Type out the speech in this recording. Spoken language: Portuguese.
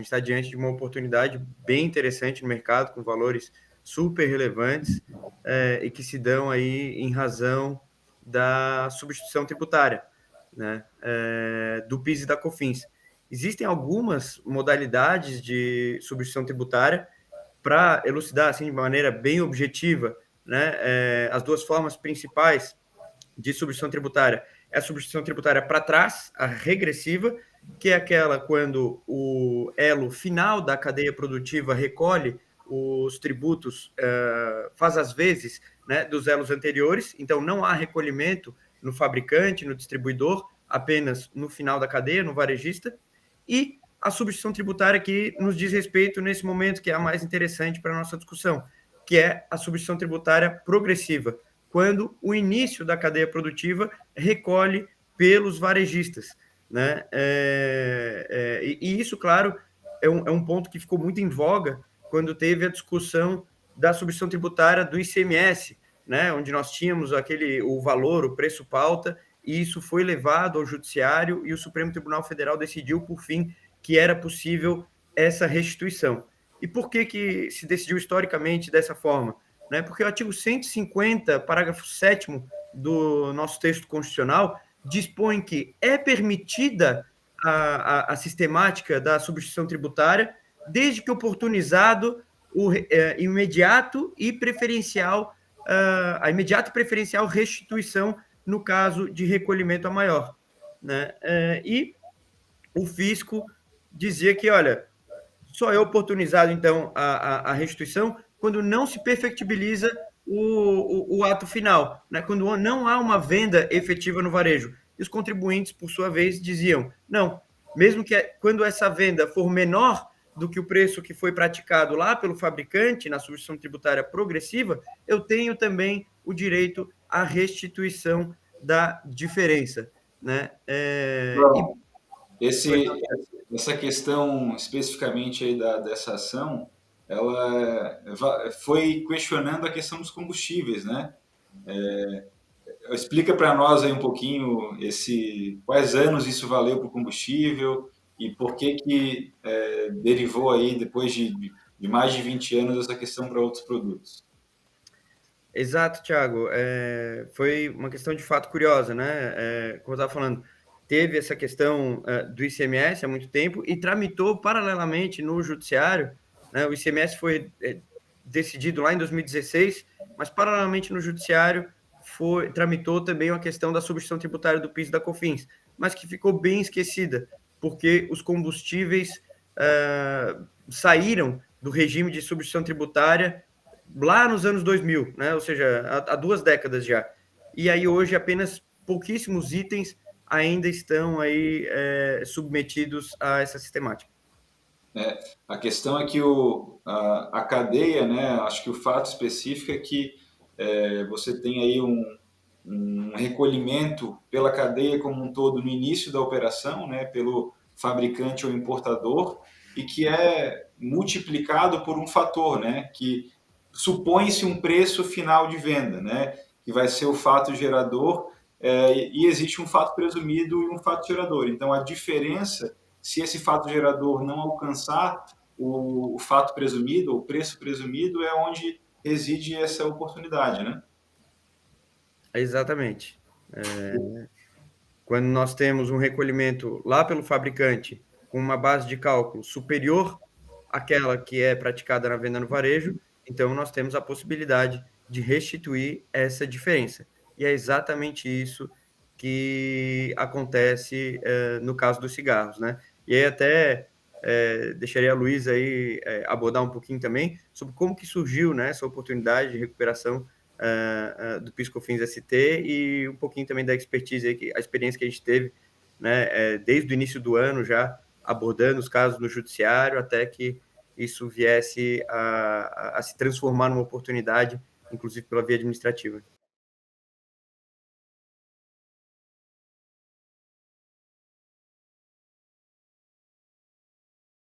gente está diante de uma oportunidade bem interessante no mercado, com valores super relevantes e que se dão aí em razão da substituição tributária, né, do PIS e da COFINS. Existem algumas modalidades de substituição tributária. Para elucidar assim de maneira bem objetiva, né, as duas formas principais de substituição tributária é a substituição tributária para trás, a regressiva, que é aquela quando o elo final da cadeia produtiva recolhe os tributos, faz as vezes, né, dos elos anteriores, então não há recolhimento no fabricante, no distribuidor, apenas no final da cadeia, no varejista, e a substituição tributária que nos diz respeito nesse momento, que é a mais interessante para a nossa discussão, que é a substituição tributária progressiva, quando o início da cadeia produtiva recolhe pelos varejistas, né? E isso, claro, é um ponto que ficou muito em voga quando teve a discussão da substituição tributária do ICMS, né? Onde nós tínhamos o valor, o preço pauta, e isso foi levado ao judiciário e o Supremo Tribunal Federal decidiu, por fim, que era possível essa restituição. E por que se decidiu historicamente dessa forma? Né? Porque o artigo 150, parágrafo 7º do nosso texto constitucional, dispõe que é permitida a sistemática da substituição tributária, desde que oportunizado o imediato e preferencial, a imediata e preferencial restituição no caso de recolhimento a maior. Né? E o fisco dizia que, olha, só é oportunizado, então, a restituição quando não se perfectibiliza o ato final, né? Quando não há uma venda efetiva no varejo. E os contribuintes, por sua vez, diziam, não, mesmo que quando essa venda for menor do que o preço que foi praticado lá pelo fabricante na substituição tributária progressiva, eu tenho também o direito à restituição da diferença, né? Bom, essa questão especificamente aí dessa ação, ela foi questionando a questão dos combustíveis, né? Explica para nós aí um pouquinho quais anos isso valeu para o combustível e por que derivou aí, depois de mais de 20 anos, essa questão para outros produtos. Exato, Thiago. Foi uma questão de fato curiosa, né? Como eu estava falando, teve essa questão do ICMS há muito tempo e tramitou paralelamente no judiciário, né? O ICMS foi decidido lá em 2016, mas paralelamente no judiciário tramitou também uma questão da substituição tributária do PIS e da COFINS, mas que ficou bem esquecida, porque os combustíveis saíram do regime de substituição tributária lá nos anos 2000, né? Ou seja, há 2 décadas já. E aí hoje apenas pouquíssimos itens ainda estão aí submetidos a essa sistemática. A questão é que a cadeia, né, acho que o fato específico é que você tem aí um recolhimento pela cadeia como um todo no início da operação, né, pelo fabricante ou importador, e que é multiplicado por um fator, né, que supõe-se um preço final de venda, né, que vai ser o fato gerador, e existe um fato presumido e um fato gerador. Então, a diferença, se esse fato gerador não alcançar o fato presumido, o preço presumido, é onde reside essa oportunidade, né? Exatamente. Quando nós temos um recolhimento lá pelo fabricante com uma base de cálculo superior àquela que é praticada na venda no varejo, então nós temos a possibilidade de restituir essa diferença. E é exatamente isso que acontece no caso dos cigarros, né? E aí até deixaria a Luísa aí abordar um pouquinho também sobre como que surgiu, né, essa oportunidade de recuperação do PIS/COFINS ST e um pouquinho também da expertise, aí, a experiência que a gente teve, né, desde o início do ano já abordando os casos no judiciário até que isso viesse a se transformar numa oportunidade, inclusive pela via administrativa.